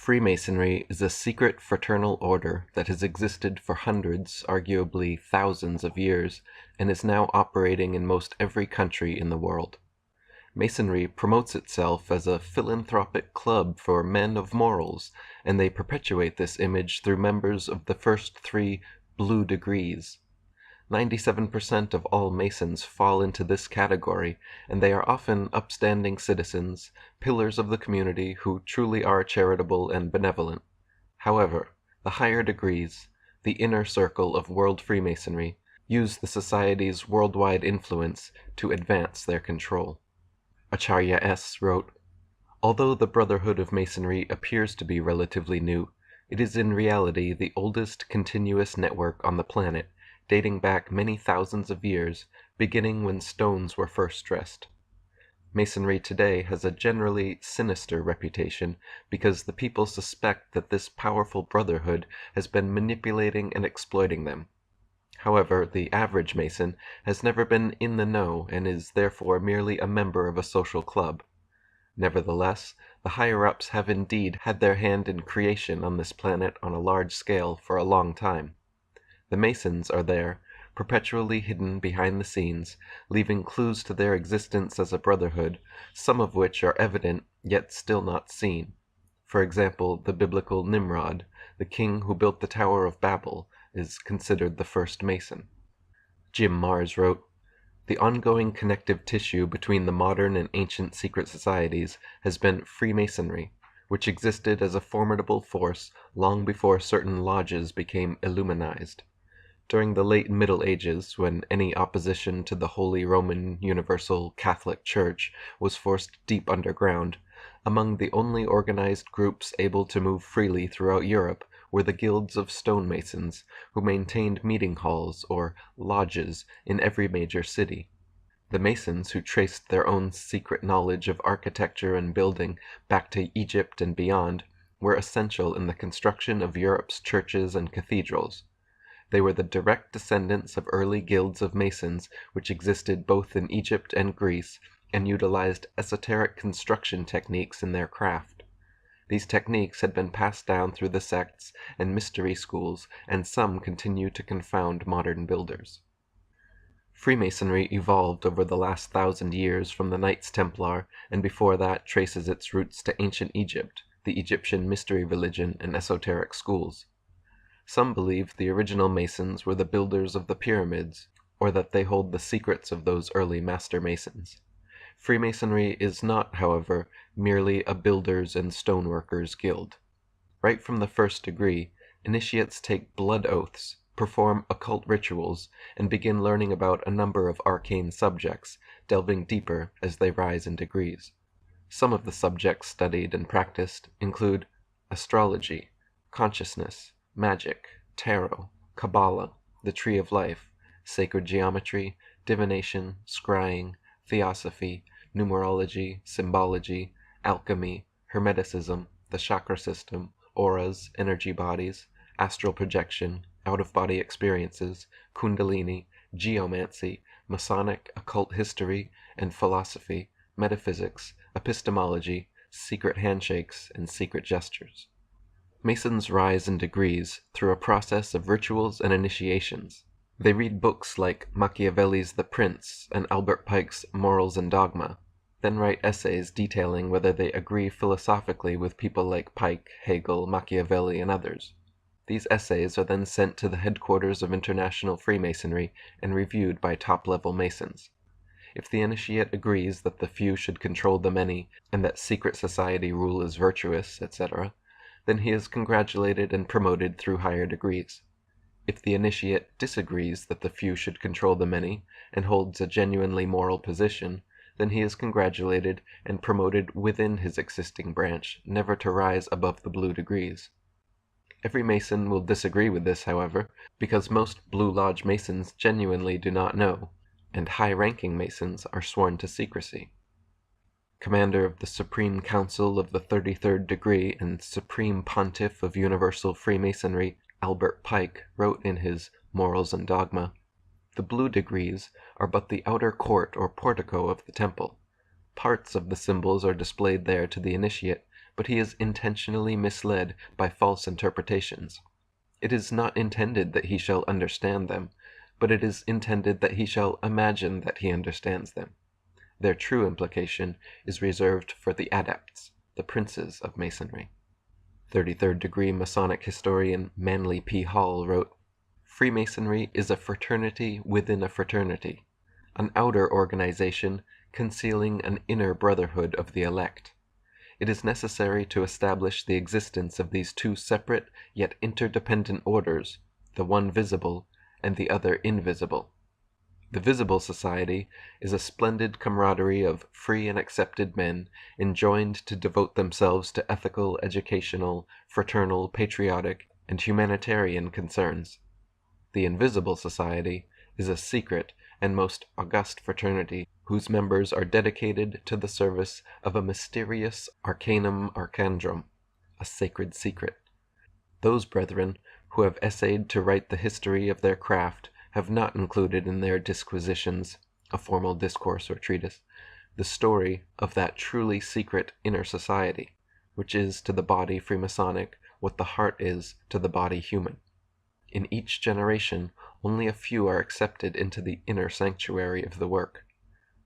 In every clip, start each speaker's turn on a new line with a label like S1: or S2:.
S1: Freemasonry is a secret fraternal order that has existed for hundreds, arguably thousands of years, and is now operating in most every country in the world. Masonry promotes itself as a philanthropic club for men of morals, and they perpetuate this image through members of the first three blue degrees. 97% of all Masons fall into this category, and they are often upstanding citizens, pillars of the community who truly are charitable and benevolent. However, the higher degrees, the inner circle of world Freemasonry, use the society's worldwide influence to advance their control. Acharya S. wrote, "Although the Brotherhood of Masonry appears to be relatively new, it is in reality the oldest continuous network on the planet, dating back many thousands of years, beginning when stones were first dressed. Masonry today has a generally sinister reputation because the people suspect that this powerful brotherhood has been manipulating and exploiting them. However, the average Mason has never been in the know and is therefore merely a member of a social club. Nevertheless, the higher-ups have indeed had their hand in creation on this planet on a large scale for a long time. The Masons are there, perpetually hidden behind the scenes, leaving clues to their existence as a brotherhood, some of which are evident yet still not seen. For example, the biblical Nimrod, the king who built the Tower of Babel, is considered the first Mason." Jim Marrs wrote, "The ongoing connective tissue between the modern and ancient secret societies has been Freemasonry, which existed as a formidable force long before certain lodges became Illuminized. During the late Middle Ages, when any opposition to the Holy Roman Universal Catholic Church was forced deep underground, among the only organized groups able to move freely throughout Europe were the guilds of stonemasons, who maintained meeting halls, or lodges, in every major city. The Masons, who traced their own secret knowledge of architecture and building back to Egypt and beyond, were essential in the construction of Europe's churches and cathedrals. They were the direct descendants of early guilds of Masons which existed both in Egypt and Greece, and utilized esoteric construction techniques in their craft. These techniques had been passed down through the sects and mystery schools, and some continue to confound modern builders. Freemasonry evolved over the last 1,000 years from the Knights Templar, and before that traces its roots to ancient Egypt, the Egyptian mystery religion and esoteric schools. Some believe the original Masons were the builders of the pyramids, or that they hold the secrets of those early master Masons. Freemasonry is not, however, merely a builders and stoneworkers guild. Right from the first degree, initiates take blood oaths, perform occult rituals, and begin learning about a number of arcane subjects, delving deeper as they rise in degrees. Some of the subjects studied and practiced include astrology, consciousness, magic, tarot, Kabbalah, the Tree of Life, sacred geometry, divination, scrying, theosophy, numerology, symbology, alchemy, hermeticism, the chakra system, auras, energy bodies, astral projection, out-of-body experiences, kundalini, geomancy, Masonic occult history and philosophy, metaphysics, epistemology, secret handshakes, and secret gestures. Masons rise in degrees through a process of rituals and initiations. They read books like Machiavelli's The Prince and Albert Pike's Morals and Dogma, then write essays detailing whether they agree philosophically with people like Pike, Hegel, Machiavelli, and others. These essays are then sent to the headquarters of International Freemasonry and reviewed by top-level Masons. If the initiate agrees that the few should control the many, and that secret society rule is virtuous, etc., then he is congratulated and promoted through higher degrees. If the initiate disagrees that the few should control the many, and holds a genuinely moral position, then he is congratulated and promoted within his existing branch, never to rise above the blue degrees. Every Mason will disagree with this, however, because most Blue Lodge Masons genuinely do not know, and high-ranking Masons are sworn to secrecy. Commander of the Supreme Council of the 33rd Degree and Supreme Pontiff of Universal Freemasonry, Albert Pike, wrote in his Morals and Dogma, "The blue degrees are but the outer court or portico of the temple. Parts of the symbols are displayed there to the initiate, but he is intentionally misled by false interpretations. It is not intended that he shall understand them, but it is intended that he shall imagine that he understands them. Their true implication is reserved for the adepts, the princes of Masonry. 33rd degree Masonic historian Manly P. Hall wrote, "Freemasonry is a fraternity within a fraternity, an outer organization concealing an inner brotherhood of the elect. It is necessary to establish the existence of these two separate yet interdependent orders, the one visible and the other invisible. The visible society is a splendid camaraderie of free and accepted men enjoined to devote themselves to ethical, educational, fraternal, patriotic, and humanitarian concerns. The invisible society is a secret and most august fraternity whose members are dedicated to the service of a mysterious arcanum arcandrum, a sacred secret. Those brethren who have essayed to write the history of their craft have not included in their disquisitions, a formal discourse or treatise, the story of that truly secret inner society, which is to the body Freemasonic what the heart is to the body human. In each generation only a few are accepted into the inner sanctuary of the work.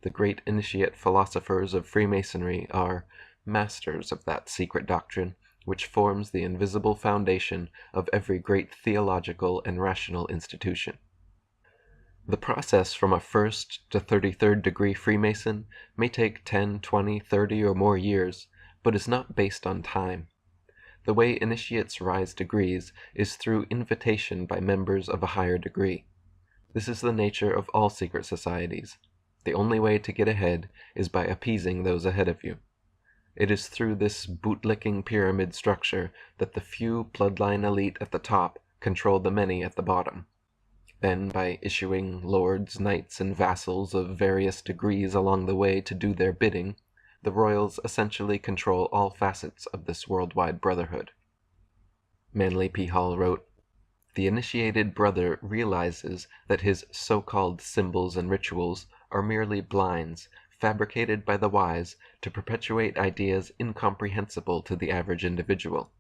S1: The great initiate philosophers of Freemasonry are masters of that secret doctrine which forms the invisible foundation of every great theological and rational institution. The process from a 1st to 33rd degree Freemason may take 10, 20, 30, or more years, but is not based on time. The way initiates rise degrees is through invitation by members of a higher degree. This is the nature of all secret societies. The only way to get ahead is by appeasing those ahead of you. It is through this bootlicking pyramid structure that the few bloodline elite at the top control the many at the bottom. Then, by issuing lords, knights, and vassals of various degrees along the way to do their bidding, the royals essentially control all facets of this worldwide brotherhood." Manly P. Hall wrote, "The initiated brother realizes that his so-called symbols and rituals are merely blinds fabricated by the wise to perpetuate ideas incomprehensible to the average individual.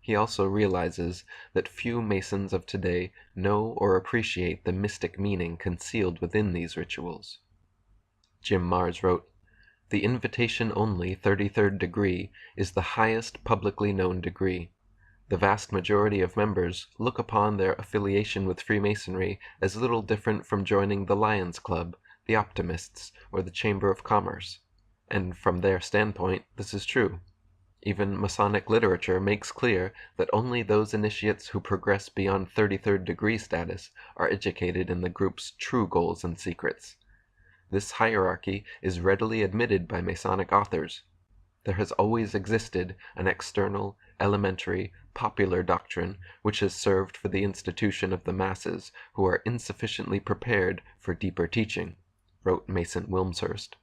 S1: He also realizes that few Masons of today know or appreciate the mystic meaning concealed within these rituals." Jim Mars wrote, "The invitation only 33rd degree is the highest publicly known degree. The vast majority of members look upon their affiliation with Freemasonry as little different from joining the Lions Club, the Optimists, or the Chamber of Commerce. And from their standpoint, this is true. Even Masonic literature makes clear that only those initiates who progress beyond 33rd degree status are educated in the group's true goals and secrets. This hierarchy is readily admitted by Masonic authors. There has always existed an external, elementary, popular doctrine which has served for the institution of the masses who are insufficiently prepared for deeper teaching," wrote Mason Wilmshurst.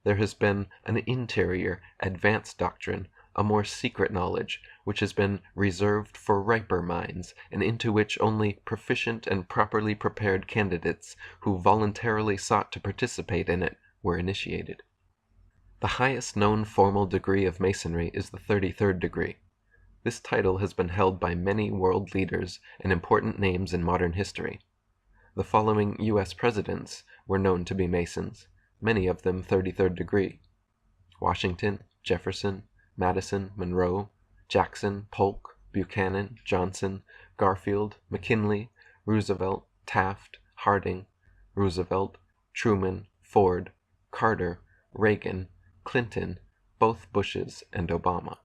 S1: "There has been an interior, advanced doctrine, a more secret knowledge, which has been reserved for riper minds, and into which only proficient and properly prepared candidates who voluntarily sought to participate in it were initiated." The highest known formal degree of Masonry is the 33rd degree. This title has been held by many world leaders and important names in modern history. The following U.S. presidents were known to be Masons, many of them 33rd degree: Washington, Jefferson, Madison, Monroe, Jackson, Polk, Buchanan, Johnson, Garfield, McKinley, Roosevelt, Taft, Harding, Roosevelt, Truman, Ford, Carter, Reagan, Clinton, both Bushes, and Obama.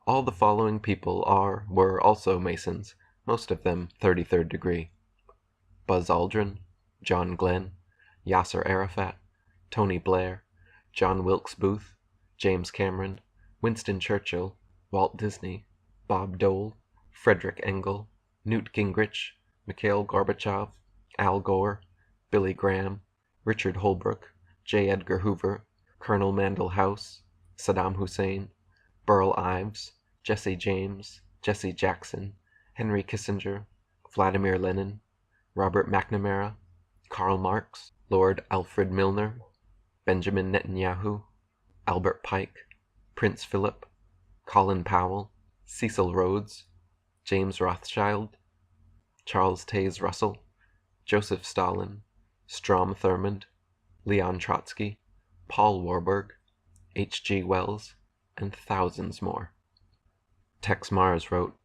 S1: All the following people were also Masons, most of them 33rd degree: Buzz Aldrin, John Glenn, Yasser Arafat, Tony Blair, John Wilkes Booth, James Cameron, Winston Churchill, Walt Disney, Bob Dole, Frederick Engel, Newt Gingrich, Mikhail Gorbachev, Al Gore, Billy Graham, Richard Holbrooke, J. Edgar Hoover, Colonel Mandell House, Saddam Hussein, Burl Ives, Jesse James, Jesse Jackson, Henry Kissinger, Vladimir Lenin, Robert McNamara, Karl Marx, Lord Alfred Milner, Benjamin Netanyahu, Albert Pike, Prince Philip, Colin Powell, Cecil Rhodes, James Rothschild, Charles Taze Russell, Joseph Stalin, Strom Thurmond, Leon Trotsky, Paul Warburg, H.G. Wells, and thousands more. Tex Mars wrote,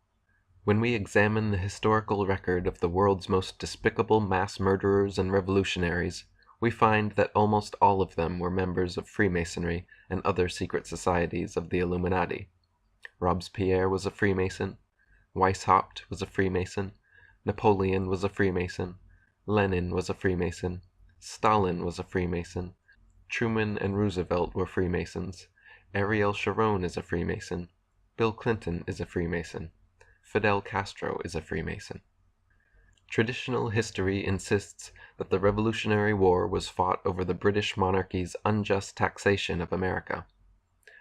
S1: "When we examine the historical record of the world's most despicable mass murderers and revolutionaries, we find that almost all of them were members of Freemasonry and other secret societies of the Illuminati. Robespierre was a Freemason, Weishaupt was a Freemason, Napoleon was a Freemason, Lenin was a Freemason, Stalin was a Freemason, Truman and Roosevelt were Freemasons, Ariel Sharon is a Freemason, Bill Clinton is a Freemason, Fidel Castro is a Freemason." Traditional history insists that the Revolutionary War was fought over the British monarchy's unjust taxation of America.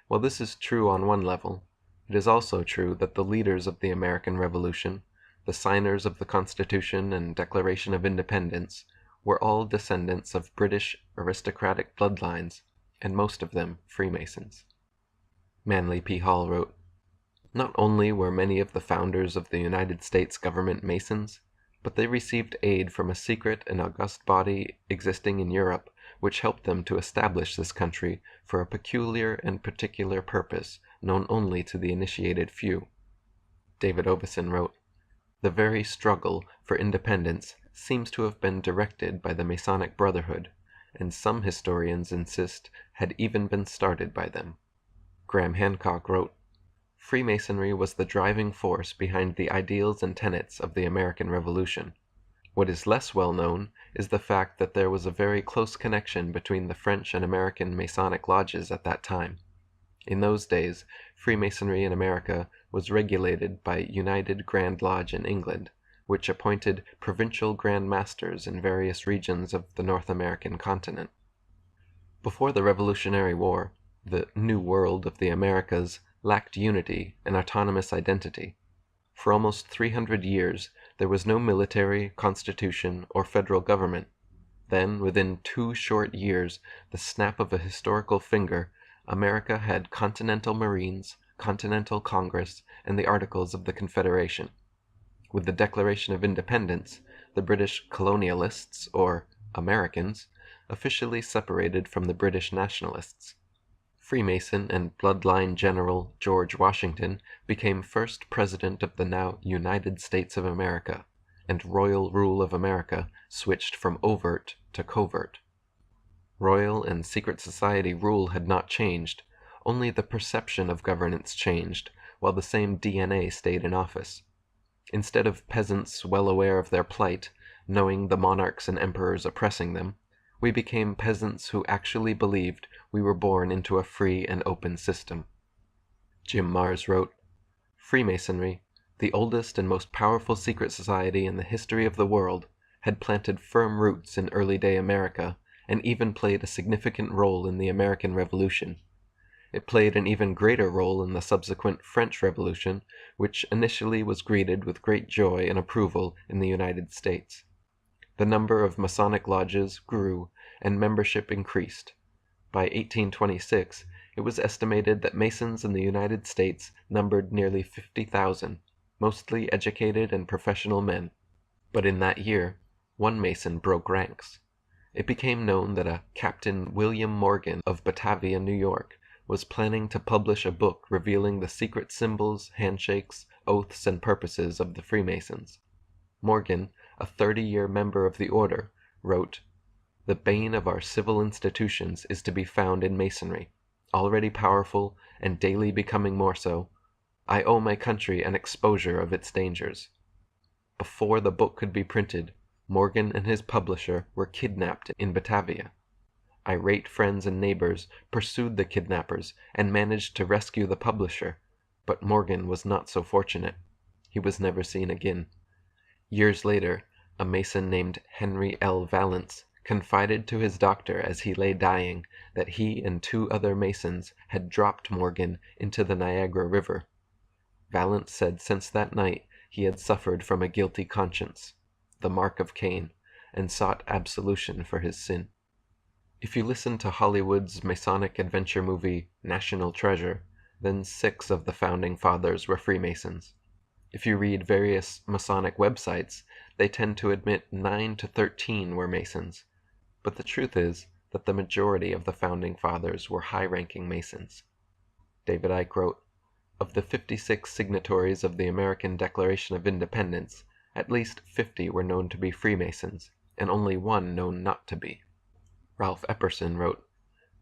S1: While this is true on one level, it is also true that the leaders of the American Revolution, the signers of the Constitution and Declaration of Independence, were all descendants of British aristocratic bloodlines, and most of them Freemasons. Manly P. Hall wrote, "Not only were many of the founders of the United States government Masons, but they received aid from a secret and august body existing in Europe which helped them to establish this country for a peculiar and particular purpose known only to the initiated few." David Oveson wrote, "The very struggle for independence seems to have been directed by the Masonic Brotherhood, and some historians insist had even been started by them." Graham Hancock wrote, "Freemasonry was the driving force behind the ideals and tenets of the American Revolution. What is less well known is the fact that there was a very close connection between the French and American Masonic lodges at that time. In those days, Freemasonry in America was regulated by United Grand Lodge in England, which appointed provincial Grand Masters in various regions of the North American continent. Before the Revolutionary War, the New World of the Americas lacked unity and autonomous identity. For almost 300 years, there was no military, constitution, or federal government. Then, within 2 short years, the snap of a historical finger, America had Continental Marines, Continental Congress, and the Articles of the Confederation. With the Declaration of Independence, the British colonialists, or Americans, officially separated from the British nationalists. Freemason and bloodline General George Washington became first President of the now United States of America, and royal rule of America switched from overt to covert. Royal and secret society rule had not changed, only the perception of governance changed, while the same DNA stayed in office. Instead of peasants well aware of their plight, knowing the monarchs and emperors oppressing them, we became peasants who actually believed we were born into a free and open system." Jim Mars wrote, "Freemasonry, the oldest and most powerful secret society in the history of the world, had planted firm roots in early-day America and even played a significant role in the American Revolution. It played an even greater role in the subsequent French Revolution, which initially was greeted with great joy and approval in the United States. The number of Masonic lodges grew and membership increased. By 1826, it was estimated that Masons in the United States numbered nearly 50,000, mostly educated and professional men. But in that year, one Mason broke ranks. It became known that a Captain William Morgan of Batavia, New York, was planning to publish a book revealing the secret symbols, handshakes, oaths, and purposes of the Freemasons. Morgan, a 30-year member of the order, wrote, "The bane of our civil institutions is to be found in Masonry, already powerful and daily becoming more so. I owe my country an exposure of its dangers." Before the book could be printed, Morgan and his publisher were kidnapped in Batavia. Irate friends and neighbors pursued the kidnappers and managed to rescue the publisher, but Morgan was not so fortunate. He was never seen again. Years later, a Mason named Henry L. Valence confided to his doctor as he lay dying that he and 2 other Masons had dropped Morgan into the Niagara River. Valence said since that night he had suffered from a guilty conscience, the mark of Cain, and sought absolution for his sin. If you listen to Hollywood's Masonic adventure movie National Treasure, then 6 of the founding fathers were Freemasons. If you read various Masonic websites, they tend to admit 9 to 13 were Masons, but the truth is that the majority of the founding fathers were high-ranking Masons. David Icke wrote, "Of the 56 signatories of the American Declaration of Independence, at least 50 were known to be Freemasons, and only 1 known not to be." Ralph Epperson wrote,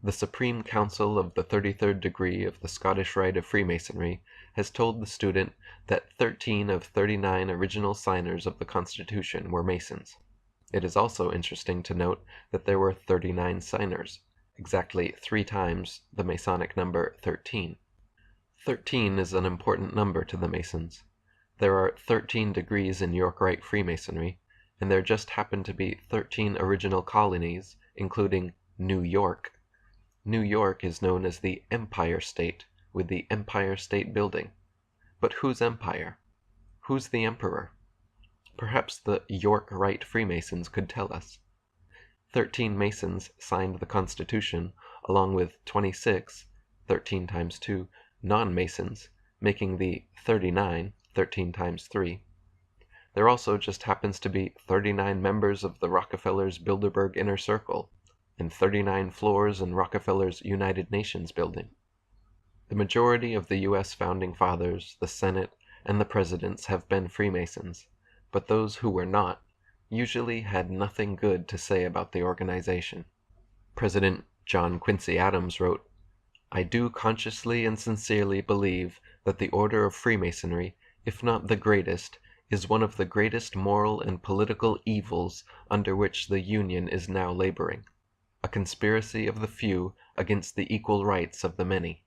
S1: "The Supreme Council of the 33rd degree of the Scottish Rite of Freemasonry has told the student that 13 of 39 original signers of the Constitution were Masons. It is also interesting to note that there were 39 signers, exactly 3 times the Masonic number 13. 13 is an important number to the Masons. There are 13 degrees in York Rite Freemasonry, and there just happen to be 13 original colonies, including New York. New York is known as the Empire State, with the Empire State Building. But whose empire? Who's the emperor? Perhaps the York Rite Freemasons could tell us. 13 Masons signed the Constitution, along with 26, 13 times 2, non-Masons, making the 39, 13 times 3. There also just happens to be 39 members of the Rockefellers' Bilderberg Inner Circle, and 39 floors in Rockefeller's United Nations building. The majority of the U.S. founding fathers, the Senate, and the presidents have been Freemasons, but those who were not usually had nothing good to say about the organization. President John Quincy Adams wrote, "I do consciously and sincerely believe that the order of Freemasonry, if not the greatest, is one of the greatest moral and political evils under which the Union is now laboring, a conspiracy of the few against the equal rights of the many.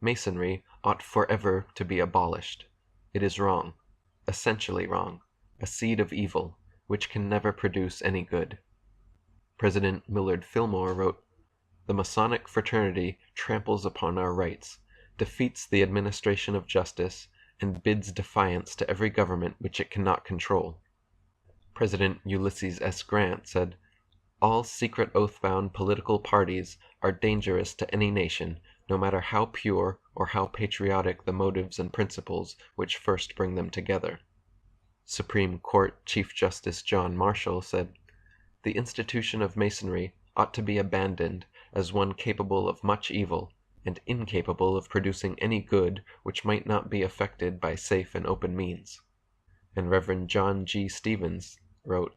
S1: Masonry ought forever to be abolished. It is wrong, essentially wrong, a seed of evil, which can never produce any good." President Millard Fillmore wrote, "The Masonic fraternity tramples upon our rights, defeats the administration of justice, and bids defiance to every government which it cannot control." President Ulysses S. Grant said, "All secret oath-bound political parties are dangerous to any nation, no matter how pure or how patriotic the motives and principles which first bring them together." Supreme Court Chief Justice John Marshall said, "The institution of Masonry ought to be abandoned as one capable of much evil, and incapable of producing any good which might not be effected by safe and open means." And Reverend John G. Stevens wrote,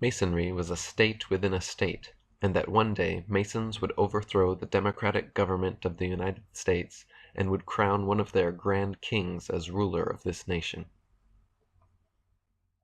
S1: "Masonry was a state within a state, and that one day Masons would overthrow the democratic government of the United States and would crown one of their grand kings as ruler of this nation."